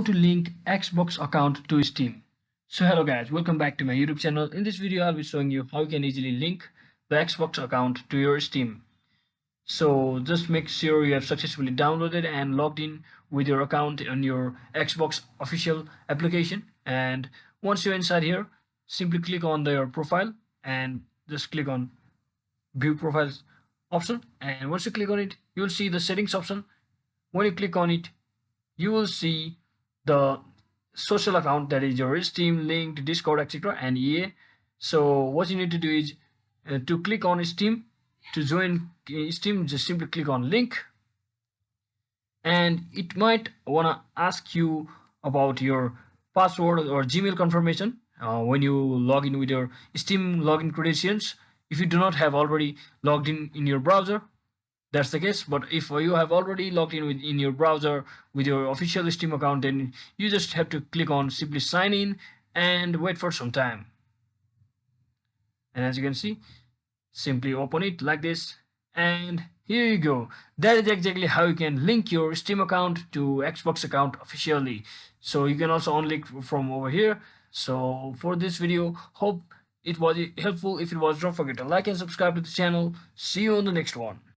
to link Xbox account to Steam. So hello guys, welcome back to my YouTube channel. In this video I'll be showing you how you can easily link the Xbox account to your Steam. So just make sure you have successfully downloaded and logged in with your account on your Xbox official application, and once you're inside here, simply click on your profile and just click on view profiles option, and once you click on it you will see the settings option. When you click on it you will see the social account, that is your Steam, linked, Discord, etc. and EA. So what you need to do is to click on Steam. To join Steam, just simply click on link, and it might wanna ask you about your password or Gmail confirmation when you log in with your Steam login credentials. If you do not have already logged in your browser, that's the case. But if you have already logged in your browser with your official Steam account, then you just have to click on simply sign in and wait for some time. And as you can see, simply open it like this, and here you go. That is exactly how you can link your Steam account to Xbox account officially. So you can also unlink from over here. So for this video, hope it was helpful. If it was, don't forget to like and subscribe to the channel. See you on the next one.